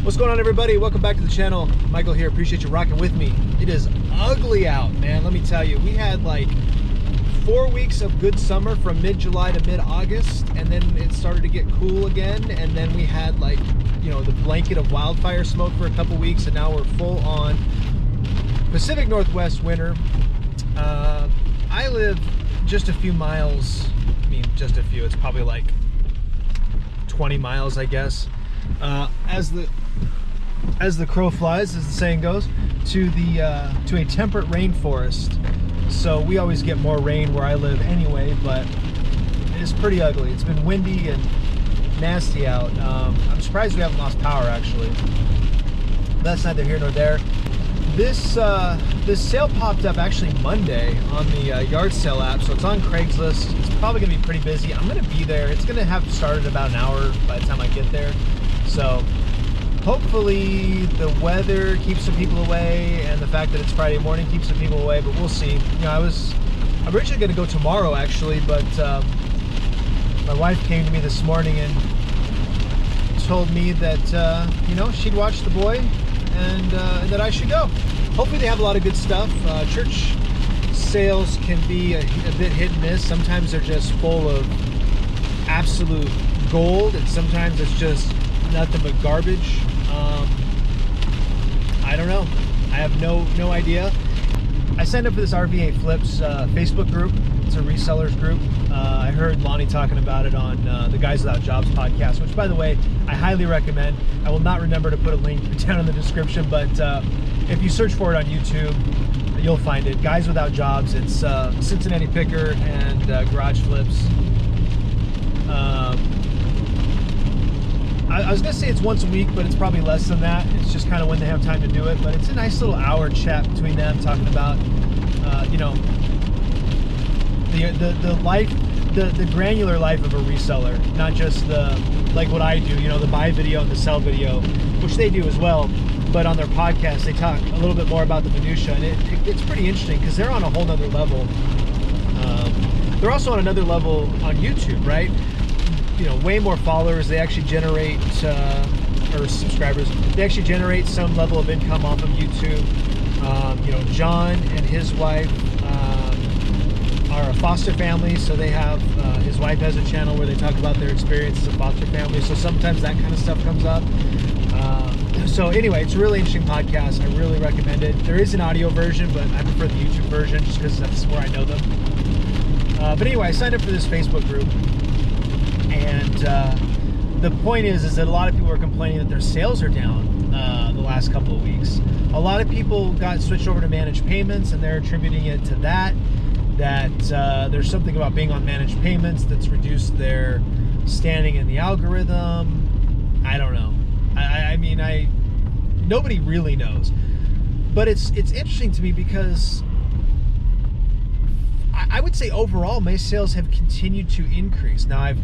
What's going on, everybody? Welcome back to the channel. Michael here. Appreciate you rocking with me. It is ugly out, man. Let me tell you, we had like 4 weeks of good summer from mid-July to mid-August, and then it started to get cool again, and then we had like, you know, the blanket of wildfire smoke for a couple weeks, and now we're full on Pacific Northwest winter. I live just a few miles, I mean just a few, it's probably like 20 miles, I guess, as the crow flies, as the saying goes, to a temperate rainforest. So we always get more rain where I live anyway, but it's pretty ugly. It's been windy and nasty out. I'm surprised we haven't lost power, actually. That's neither here nor there. This sale popped up actually Monday on the yard sale app, so it's on Craigslist. It's probably gonna be pretty busy. I'm gonna be there. It's gonna have started about an hour by the time I get there. So hopefully the weather keeps some people away, and the fact that it's Friday morning keeps some people away, but we'll see. You know, I was originally gonna go tomorrow actually, but my wife came to me this morning and told me that you know, she'd watch the boy and that I should go. Hopefully they have a lot of good stuff. Church sales can be a bit hit and miss. Sometimes they're just full of absolute gold, and sometimes it's just nothing but garbage. I don't know. I have no idea. I signed up for this RVA Flips Facebook group. It's a resellers group. I heard Lonnie talking about it on the Guys Without Jobs podcast, which, by the way, I highly recommend. I will not remember to put a link down in the description, but if you search for it on YouTube, you'll find it. Guys Without Jobs. It's Cincinnati Picker and Garage Flips. I was gonna say it's once a week, but it's probably less than that. It's just kind of when they have time to do it. But it's a nice little hour chat between them, talking about you know, the life, the granular life of a reseller, not just the, like what I do, you know, the buy video and the sell video, which they do as well. But on their podcast, they talk a little bit more about the minutia, and it's pretty interesting because they're on a whole nother level. They're also on another level on YouTube, right? You know, way more followers. They actually generate or subscribers. They actually generate some level of income off of YouTube. You know, John and his wife are a foster family, so they have his wife has a channel where they talk about their experience as a foster family. So sometimes that kind of stuff comes up. So anyway, it's a really interesting podcast. I really recommend it. There is an audio version, but I prefer the YouTube version just because that's where I know them. But anyway, I signed up for this Facebook group. And the point is that a lot of people are complaining that their sales are down the last couple of weeks. A lot of people got switched over to managed payments, and they're attributing it to that there's something about being on managed payments that's reduced their standing in the algorithm. I don't know. I mean, nobody really knows. But it's interesting to me because I would say overall my sales have continued to increase. Now, I've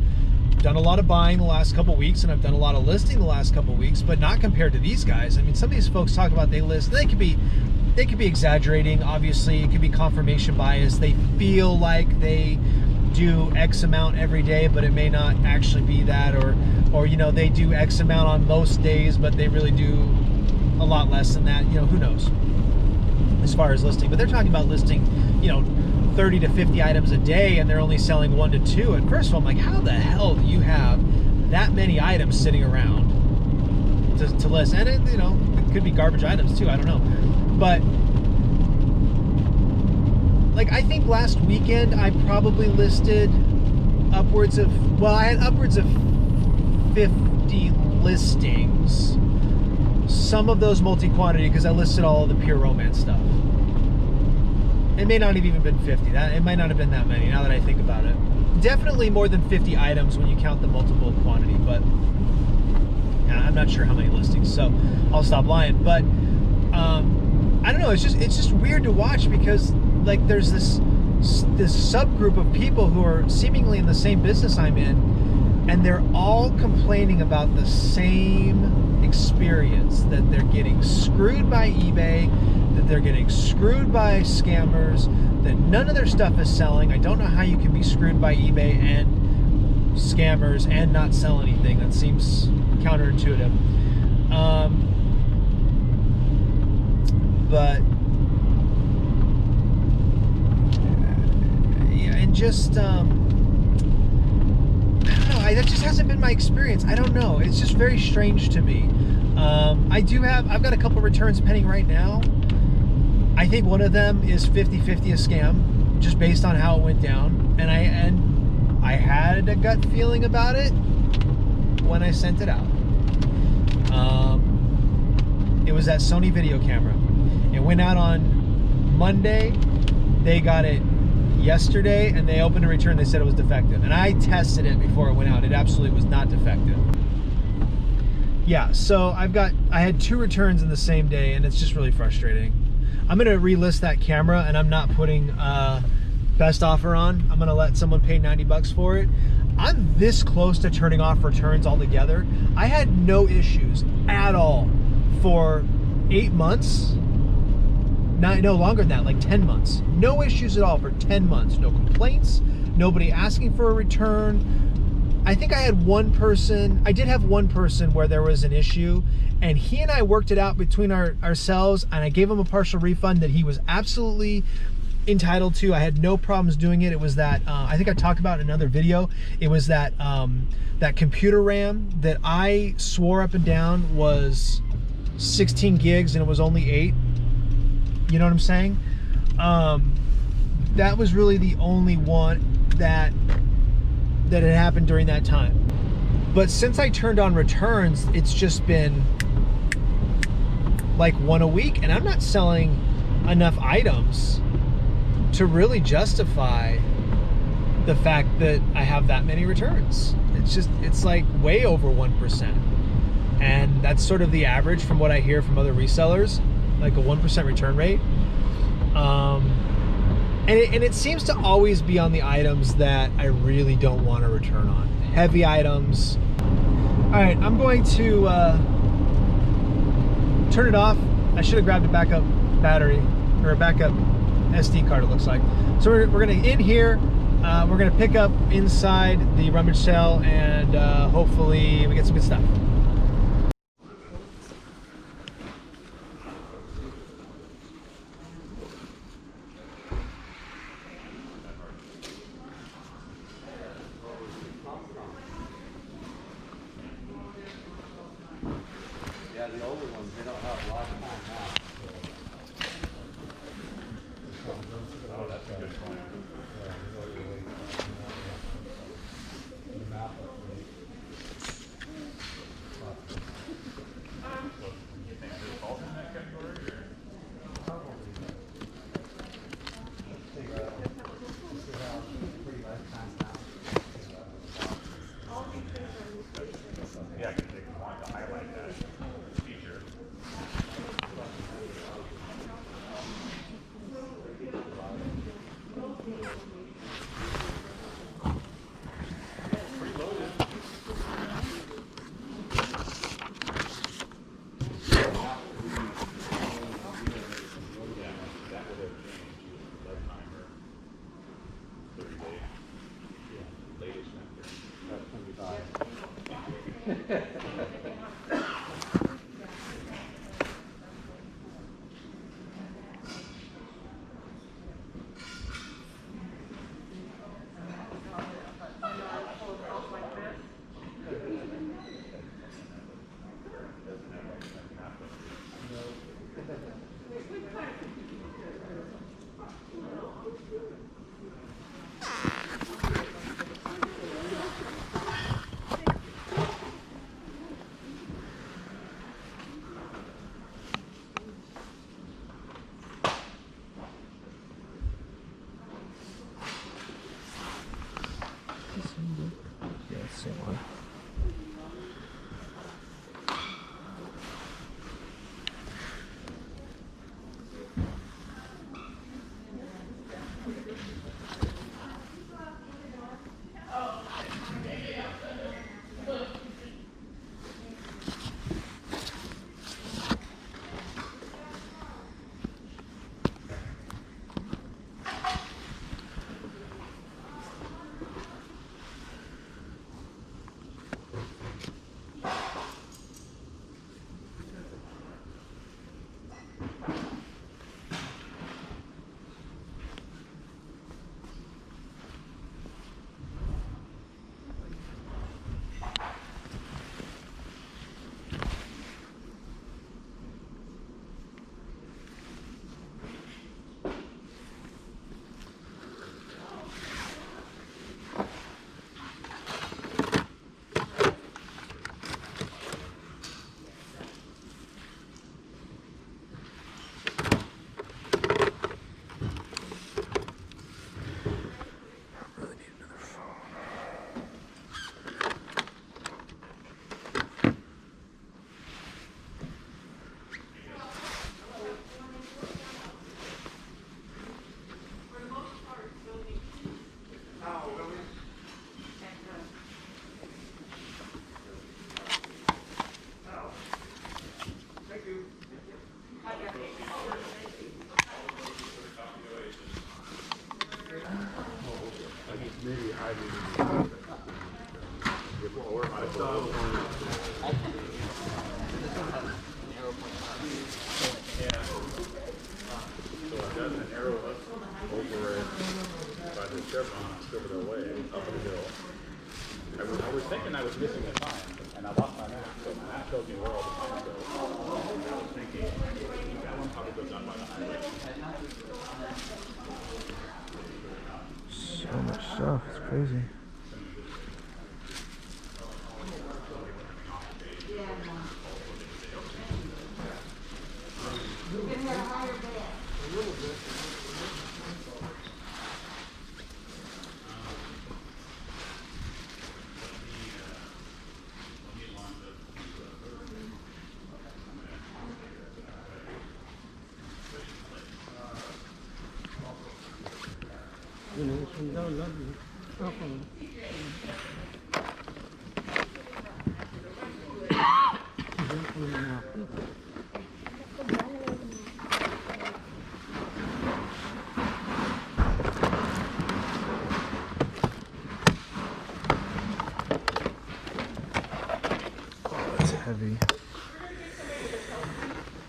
done a lot of buying the last couple of weeks, and I've done a lot of listing the last couple of weeks, but not compared to these guys. I mean, some of these folks talk about they list. They could be exaggerating. Obviously, it could be confirmation bias. They feel like they do X amount every day, but it may not actually be that, or you know, they do X amount on most days, but they really do a lot less than that. You know, who knows as far as listing. But they're talking about listing, you know, 30 to 50 items a day, and they're only selling 1 to 2. And first of all, I'm like, how the hell do you have that many items sitting around to list? And it, you know, it could be garbage items too, I don't know. But like, I think last weekend I probably listed upwards of, well, I had upwards of 50 listings. Some of those multi-quantity because I listed all of the pure romance stuff. It may not have even been 50. It might not have been that many, now that I think about it. Definitely more than 50 items when you count the multiple quantity, but yeah, I'm not sure how many listings, so I'll stop lying. But I don't know, it's just weird to watch because, like, there's this subgroup of people who are seemingly in the same business I'm in, and they're all complaining about the same experience, that they're getting screwed by eBay, that they're getting screwed by scammers, that none of their stuff is selling. I don't know how you can be screwed by eBay and scammers and not sell anything. That seems counterintuitive. But yeah, and just I don't know. That just hasn't been my experience. I don't know. It's just very strange to me. I've got a couple returns pending right now. I think one of them is 50-50 a scam, just based on how it went down. And I had a gut feeling about it when I sent it out. It was that Sony video camera. It went out on Monday. They got it yesterday, and they opened a return. They said it was defective, and I tested it before it went out. It absolutely was not defective. Yeah, so I had 2 returns in the same day, and it's just really frustrating. I'm gonna relist that camera, and I'm not putting best offer on. I'm gonna let someone pay 90 bucks for it. I'm this close to turning off returns altogether. I had no issues at all for 8 months. No longer than that, like 10 months. No issues at all for 10 months. No complaints, nobody asking for a return. I think I had one person, I did have one person where there was an issue, and he and I worked it out between ourselves, and I gave him a partial refund that he was absolutely entitled to. I had no problems doing it. It was that, I think I talked about it in another video, it was that, that computer RAM that I swore up and down was 16 gigs and it was only 8. You know what I'm saying? That was really the only one that had happened during that time. But since I turned on returns, it's just been like 1 a week, and I'm not selling enough items to really justify the fact that I have that many returns. It's like way over 1%. And that's sort of the average from what I hear from other resellers, like a 1% return rate. And it seems to always be on the items that I really don't want to return on. Heavy items. All right, I'm going to turn it off. I should have grabbed a backup battery, or a backup SD card, it looks like. So we're gonna, in here, we're gonna pick up inside the rummage sale, and hopefully we get some good stuff. Yeah, the older ones, they don't have a lot of time now. Oh, that's a good point. You think this falls in that category, or? Yeah, because they wanted to highlight that feature. tells me where all the plants go. I was thinking that one probably goes down by the highway. So much stuff, it's crazy. It's heavy.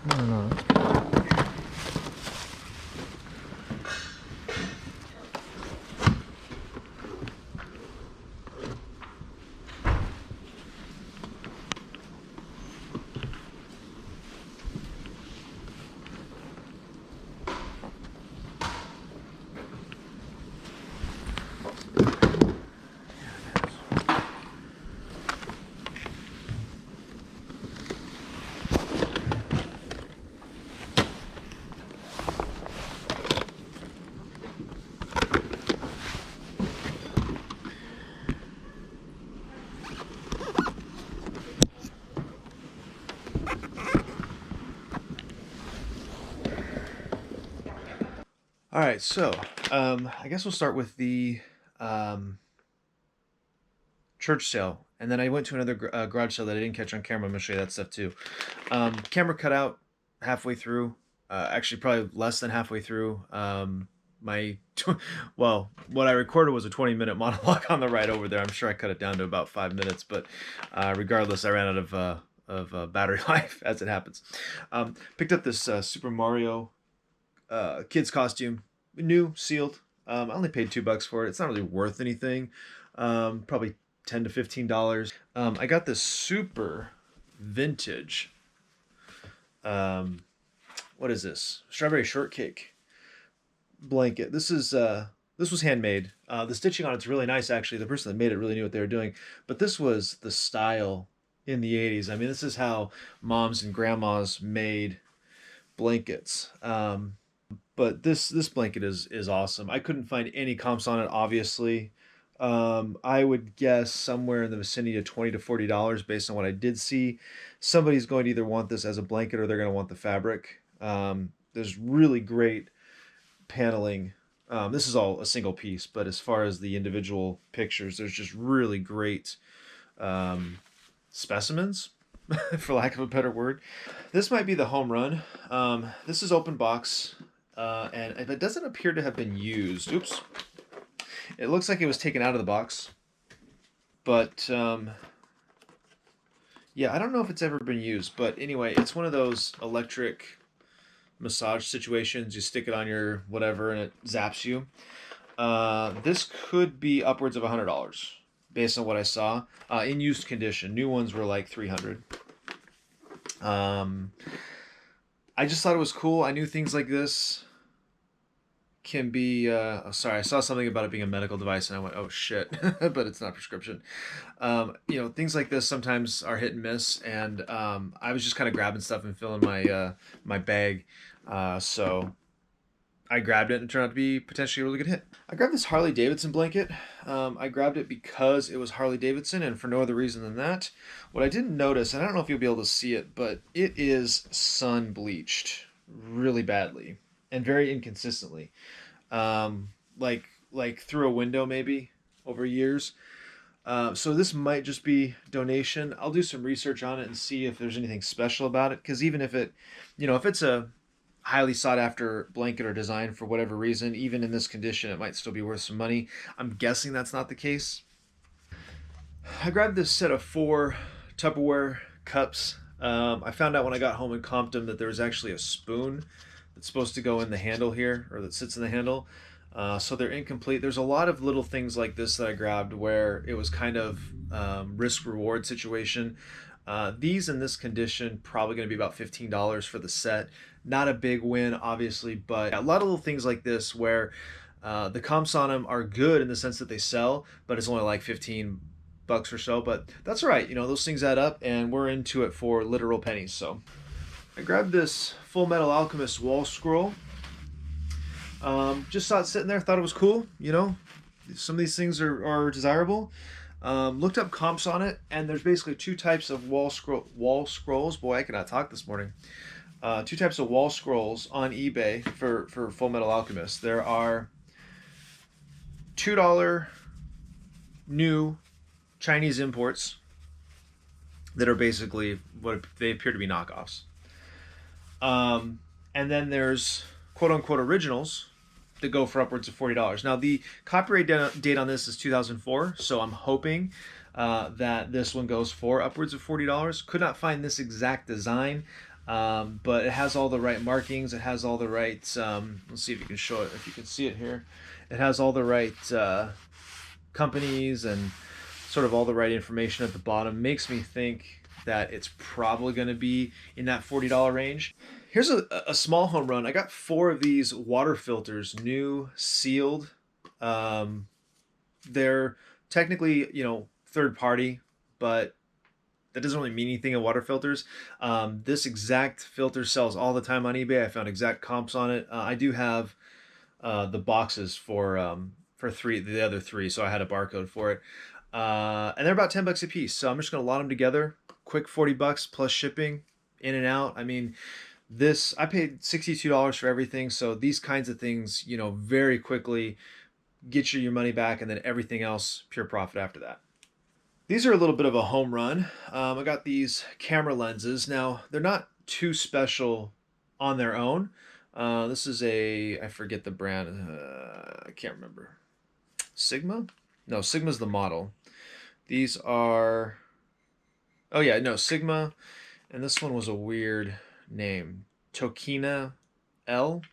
I don't know. All right, so I guess we'll start with the church sale, and then I went to another garage sale that I didn't catch on camera. I'm gonna show you that stuff too. Camera cut out halfway through, actually probably less than halfway through. Well, what I recorded was a 20-minute monologue on the ride over there. I'm sure I cut it down to about 5 minutes, but regardless, I ran out of battery life as it happens. Picked up this Super Mario kid's costume, new, sealed. I only paid $2 for it. It's not really worth anything. Probably $10 to $15. I got this super vintage. What is this? Strawberry shortcake blanket. This was handmade. The stitching on it's really nice, actually. The person that made it really knew what they were doing. But this was the style in the 80s. I mean, this is how moms and grandmas made blankets. But this blanket is awesome. I couldn't find any comps on it, obviously. I would guess somewhere in the vicinity of $20 to $40 based on what I did see. Somebody's going to either want this as a blanket or they're going to want the fabric. There's really great paneling. This is all a single piece, but as far as the individual pictures, there's just really great specimens, for lack of a better word. This might be the home run. This is open box. And if it doesn't appear to have been used, oops, it looks like it was taken out of the box. But yeah, I don't know if it's ever been used. But anyway, it's one of those electric massage situations. You stick it on your whatever and it zaps you. This could be upwards of $100 based on what I saw in used condition. New ones were like $300. I just thought it was cool. I knew things like this can be sorry, I saw something about it being a medical device and I went, oh shit, but it's not prescription. Things like this sometimes are hit and miss, and I was just kind of grabbing stuff and filling my bag, so I grabbed it and it turned out to be potentially a really good hit. I grabbed this Harley Davidson blanket. I grabbed it because it was Harley Davidson and for no other reason than that. What I didn't notice, and I don't know if you'll be able to see it, but it is sun bleached really badly and very inconsistently. Like through a window maybe over years. So this might just be donation. I'll do some research on it and see if there's anything special about it. Because even if if it's a highly sought after blanket or design for whatever reason, even in this condition, it might still be worth some money. I'm guessing that's not the case. I grabbed this set of 4 Tupperware cups. I found out when I got home and comped them that there was actually a spoon that's supposed to go in the handle here, or that sits in the handle. So they're incomplete. There's a lot of little things like this that I grabbed where it was kind of risk-reward situation. These in this condition, probably going to be about $15 for the set. Not a big win, obviously, but a lot of little things like this where the comps on them are good in the sense that they sell, but it's only like 15 bucks or so. But that's all right. You know, those things add up, and we're into it for literal pennies. So I grabbed this Full Metal Alchemist wall scroll. Just saw it sitting there, thought it was cool. You know, some of these things are desirable. Looked up comps on it, and there's basically two types of wall scrolls. Boy, I cannot talk this morning. Two types of wall scrolls on eBay for Full Metal Alchemist. There are $2 new Chinese imports that are basically what they appear to be knockoffs. And then there's quote-unquote originals that go for upwards of $40. Now, the copyright date on this is 2004, so I'm hoping that this one goes for upwards of $40. Could not find this exact design, but it has all the right markings. It has all the right, let's see if you can show it, if you can see it here. It has all the right companies and sort of all the right information at the bottom. Makes me think that it's probably going to be in that $40 range. Here's a small home run. I got 4 of these water filters, new, sealed. They're technically, you know, third party, but that doesn't really mean anything in water filters. This exact filter sells all the time on eBay. I found exact comps on it. I do have the boxes for the other 3, so I had a barcode for it. And they're about 10 bucks a piece. So I'm just gonna lot them together. Quick 40 bucks plus shipping, in and out. I mean, this, I paid $62 for everything. So these kinds of things, you know, very quickly get you your money back, and then everything else pure profit after that. These are a little bit of a home run. I got these camera lenses. Now, they're not too special on their own. This is I forget the brand. I can't remember. Sigma? No, Sigma's the model. These are, oh yeah, no, Sigma. And this one was a weird name. Tokina L.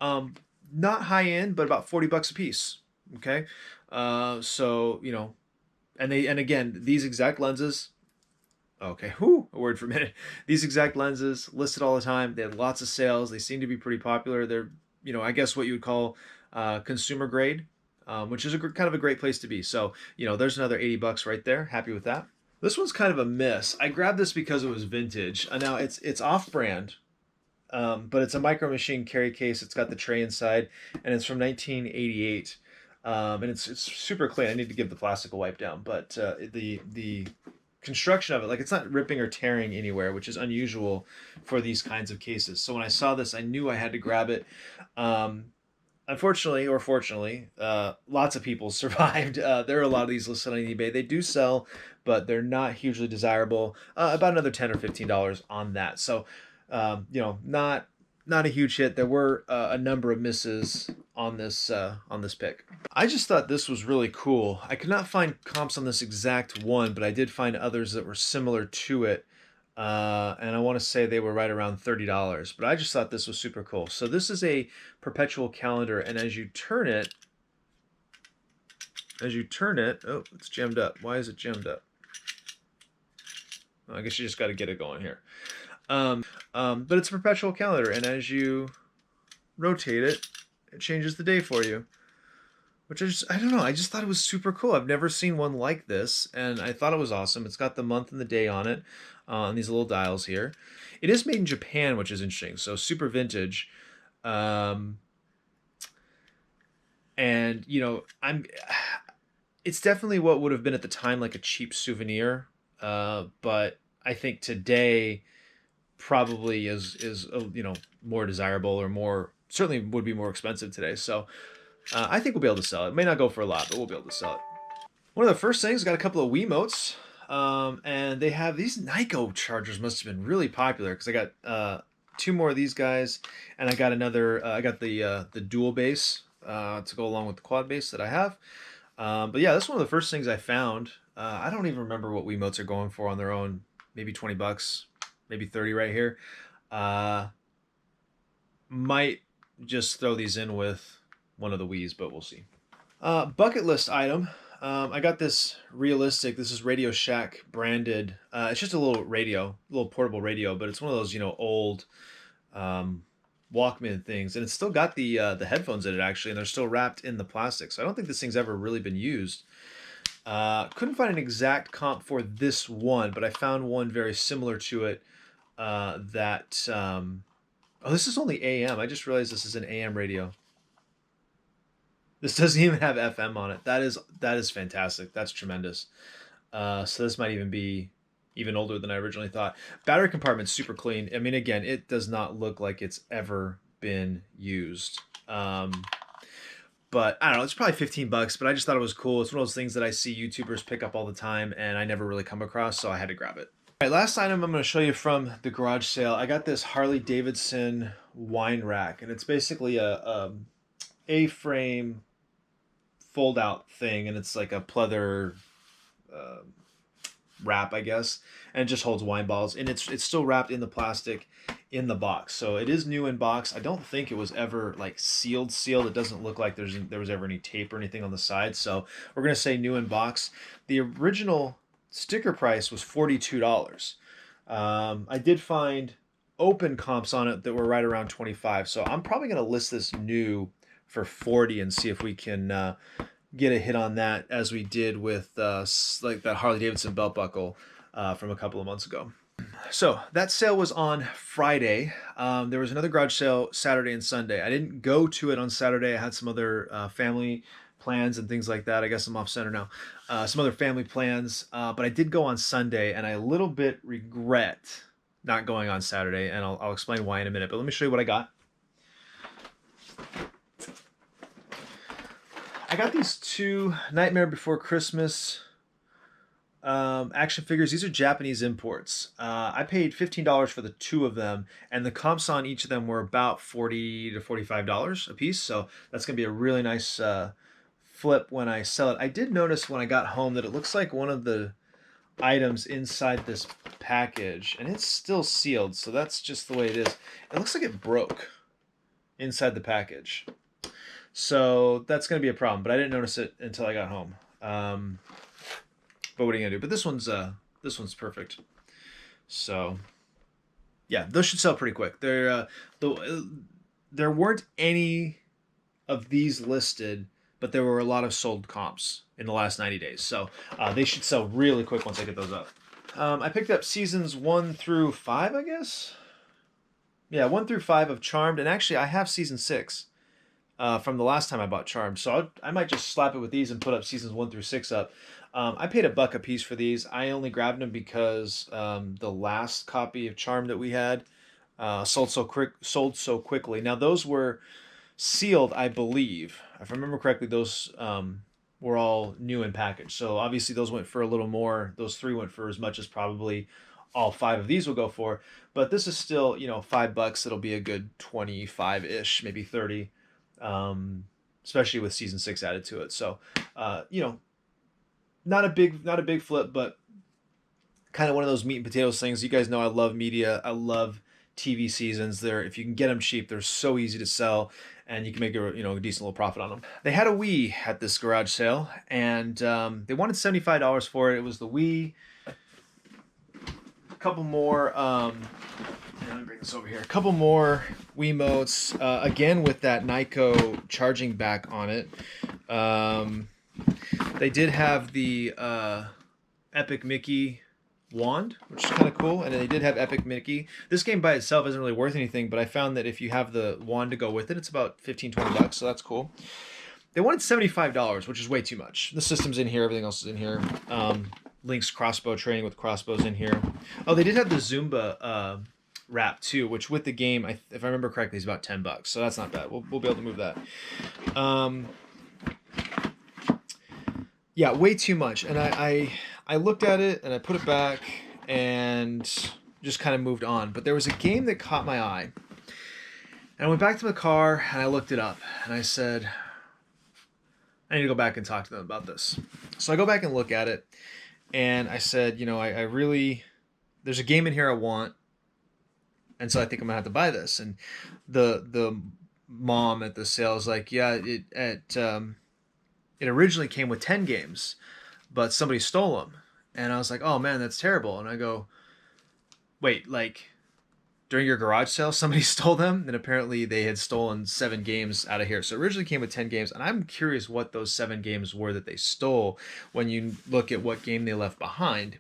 Not high end, but about 40 bucks a piece. Okay. So, you know, and again, these exact lenses, okay, a word for a minute. These exact lenses listed all the time. They had lots of sales. They seem to be pretty popular. They're, you know, I guess what you would call consumer grade, which is kind of a great place to be. So, you know, there's another 80 bucks right there. Happy with that. This one's kind of a miss. I grabbed this because it was vintage. Now it's off-brand, but it's a Micro Machine carry case. It's got the tray inside, and it's from 1988. And it's super clean. I need to give the plastic a wipe down, but the construction of it, like, it's not ripping or tearing anywhere, which is unusual for these kinds of cases. So when I saw this, I knew I had to grab it. Unfortunately, or fortunately, lots of people survived. There are a lot of these listed on eBay. They do sell, but they're not hugely desirable. About another $10 or $15 on that. So, you know, not a huge hit. There were a number of misses on this pick. I just thought this was really cool. I could not find comps on this exact one, but I did find others that were similar to it. And I want to say they were right around $30, but I just thought this was super cool. So this is a perpetual calendar, and as you turn it, oh, it's jammed up. Why is it jammed up? Well, I guess you just got to get it going here. But it's a perpetual calendar, and as you rotate it, it changes the day for you. Which I don't know, I just thought it was super cool. I've never seen one like this, and I thought it was awesome. It's got the month and the day on it, on these little dials here. It is made in Japan, which is interesting, so super vintage. And, you know, it's definitely what would have been at the time like a cheap souvenir, but I think today probably is you know, more desirable, or certainly would be more expensive today. So I think we'll be able to sell it. It may not go for a lot, but we'll be able to sell it. One of the first things, got a couple of Wiimotes, and they have these Nyko chargers. Must have been really popular because I got 2 more of these guys, and I got another. I got the dual base to go along with the quad base that I have. But yeah, that's one of the first things I found. I don't even remember what Wiimotes are going for on their own. Maybe 20 bucks, maybe 30 right here. Might just throw these in with one of the Wiis, but we'll see. Bucket list item. I got this realistic. This is Radio Shack branded. It's just a little radio, a little portable radio, but it's one of those, old um, Walkman things, and it's still got the headphones in it actually, and they're still wrapped in the plastic. So I don't think this thing's ever really been used. Couldn't find an exact comp for this one, but I found one very similar to it. That oh, this is only AM. I just realized this is an AM radio. This doesn't even have FM on it. That is fantastic. That's tremendous. So this might even be even older than I originally thought. Battery compartment's super clean. I mean, again, it does not look like it's ever been used. But I don't know, it's probably 15 bucks, but I just thought it was cool. It's one of those things that I see YouTubers pick up all the time and I never really come across, so I had to grab it. All right, last item I'm going to show you from the garage sale. I got this Harley Davidson wine rack, and it's basically a A-frame fold-out thing, and it's like a pleather wrap, I guess, and it just holds wine bottles, and it's still wrapped in the plastic in the box. So it is new in box. I don't think it was ever like sealed. It doesn't look like there was ever any tape or anything on the side. So we're gonna say new in box. The original sticker price was $42. I did find open comps on it that were right around 25. So I'm probably gonna list this new for 40 and see if we can get a hit on that as we did with like that Harley Davidson belt buckle from a couple of months ago. So that sale was on Friday. There was another garage sale Saturday and Sunday. I didn't go to it on Saturday. I had some other family plans and things like that. I guess I'm off center now. Some other family plans, but I did go on Sunday, and I a little bit regret not going on Saturday, and I'll explain why in a minute. But let me show you what I got. I got these two Nightmare Before Christmas action figures. These are Japanese imports. I paid $15 for the two of them, and the comps on each of them were about $40 to $45 a piece. So that's going to be a really nice flip when I sell it. I did notice when I got home that it looks like one of the items inside this package, and it's still sealed, so that's just the way it is. It looks like it broke inside the package. So that's going to be a problem, but I didn't notice it until I got home. But what are you going to do? But this one's perfect. So yeah, those should sell pretty quick. There weren't any of these listed, but there were a lot of sold comps in the last 90 days. So they should sell really quick once I get those up. I picked up seasons 1 through 5, I guess. Yeah, 1 through 5 of Charmed, and actually I have season 6. From the last time I bought Charmed. So I might just slap it with these and put up seasons 1 through 6 up. I paid $1 a piece for these. I only grabbed them because the last copy of Charmed that we had sold so quickly. Now those were sealed, I believe. If I remember correctly, those were all new in package. So obviously those went for a little more. Those 3 went for as much as probably all 5 of these will go for. But this is still, $5. It'll be a good 25-ish, maybe 30. Especially with season 6 added to it. So, not a big flip, but kind of one of those meat and potatoes things. You guys know I love media. I love TV seasons. If you can get them cheap, they're so easy to sell, and you can make a decent little profit on them. They had a Wii at this garage sale, and they wanted $75 for it. It was the Wii. A couple more. Let me bring this over here. A couple more Wiimotes, again with that Nyko charging back on it. They did have the Epic Mickey wand, which is kind of cool, and they did have Epic Mickey. This game by itself isn't really worth anything, but I found that if you have the wand to go with it, it's about $15-20, so that's cool. They wanted $75, which is way too much. The system's in here, everything else is in here. Link's crossbow training with crossbows in here. Oh, they did have the Zumba wrap too, which with the game, if I remember correctly, is about $10, so that's not bad. We'll be able to move that. Yeah, way too much. And I looked at it and I put it back and just kind of moved on. But there was a game that caught my eye, and I went back to the car and I looked it up and I said, I need to go back and talk to them about this. So I go back and look at it, and I said, I really, there's a game in here I want. And so I think I'm gonna have to buy this. And the mom at the sale is like, yeah, it it originally came with 10 games, but somebody stole them. And I was like, oh man, that's terrible. And I go, wait, like during your garage sale, somebody stole them? And apparently they had stolen 7 games out of here. So it originally came with 10 games. And I'm curious what those 7 games were that they stole when you look at what game they left behind.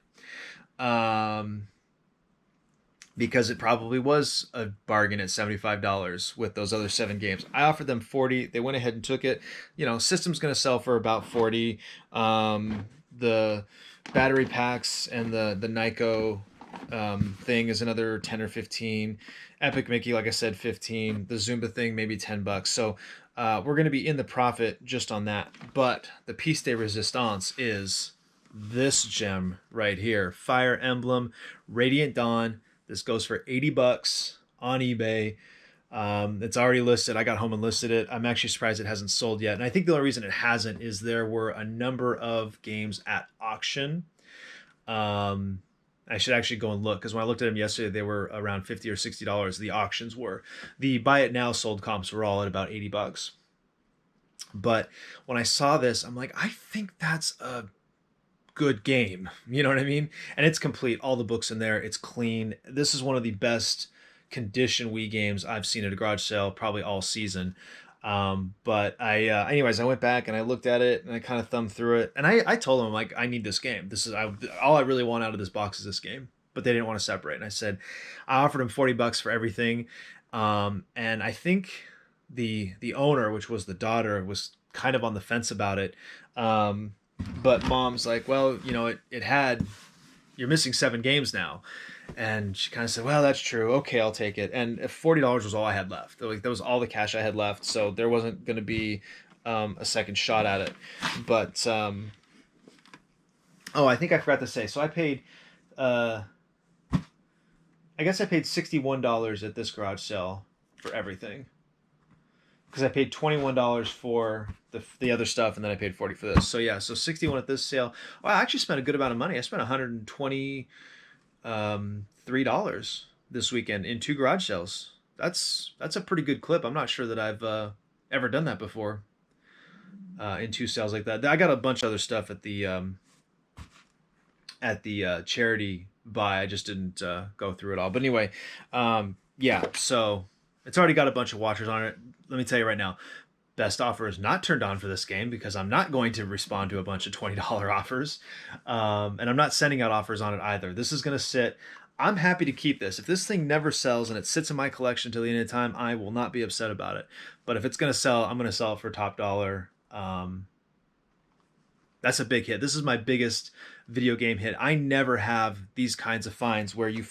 Because it probably was a bargain at $75 with those other 7 games. I offered them 40. They went ahead and took it. You know, system's going to sell for about 40. The battery packs and the Nyko thing is another 10 or 15. Epic Mickey, like I said, 15. The Zumba thing, maybe $10. So we're going to be in the profit just on that. But the piece de resistance is this gem right here. Fire Emblem, Radiant Dawn. This goes for $80 on eBay. It's already listed. I got home and listed it. I'm actually surprised it hasn't sold yet. And I think the only reason it hasn't is there were a number of games at auction. I should actually go and look, because when I looked at them yesterday, they were around $50 or $60. The auctions were. The buy it now sold comps were all at about $80. But when I saw this, I'm like, I think that's a good game. You know what I mean? And it's complete. All the books in there. It's clean. This is one of the best condition Wii games I've seen at a garage sale probably all season. But anyways, I went back and I looked at it and I kind of thumbed through it, and I told them, like, I need this game. This is all I really want out of this box is this game. But they didn't want to separate. And I said, I offered them $40 for everything. And I think the owner, which was the daughter, was kind of on the fence about it. But mom's like, well, you know, you're missing 7 games now. And she kind of said, well, that's true. Okay, I'll take it. And $40 was all I had left. Like, that was all the cash I had left. So there wasn't going to be a second shot at it. But, I think I forgot to say. So I paid, I guess I paid $61 at this garage sale for everything. Because I paid $21 for the other stuff, and then I paid $40 for this. So yeah, so $61 at this sale. Well, I actually spent a good amount of money. I spent $123 this weekend in 2 garage sales. That's a pretty good clip. I'm not sure that I've ever done that before in 2 sales like that. I got a bunch of other stuff at the charity buy. I just didn't go through it all. But anyway, yeah. So it's already got a bunch of watchers on it. Let me tell you right now, best offer is not turned on for this game, because I'm not going to respond to a bunch of $20 offers. And I'm not sending out offers on it either. This is going to sit. I'm happy to keep this. If this thing never sells and it sits in my collection until the end of time, I will not be upset about it. But if it's going to sell, I'm going to sell it for top dollar. That's a big hit. This is my biggest video game hit. I never have these kinds of finds where you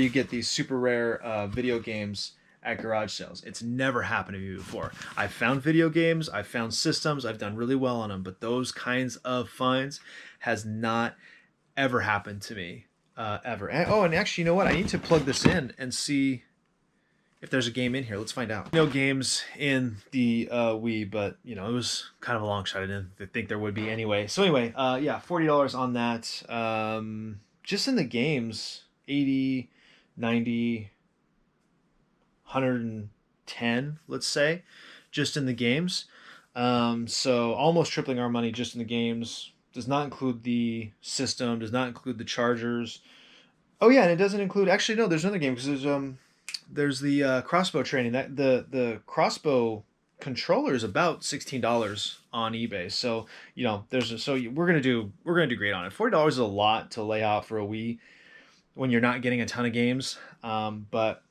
get these super rare video games at garage sales. It's never happened to me before. I've found video games, I've found systems, I've done really well on them, but those kinds of finds has not ever happened to me, ever. And actually, you know what? I need to plug this in and see if there's a game in here. Let's find out. No games in the Wii, but you know, it was kind of a long shot. I didn't think there would be anyway. So anyway, yeah, $40 on that. Just in the games, 80, 90, 110, let's say, just in the games. So almost tripling our money just in the games. Does not include the system, does not include the chargers. Oh yeah, and it doesn't include, actually no, there's another game, because there's the crossbow training. That the crossbow controller is about $16 on eBay. So, you know, we're gonna do great on it. $40 is a lot to lay out for a Wii when you're not getting a ton of games. But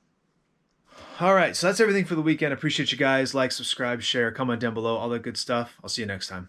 all right, so that's everything for the weekend. Appreciate you guys. Like, subscribe, share, comment down below, all that good stuff. I'll see you next time.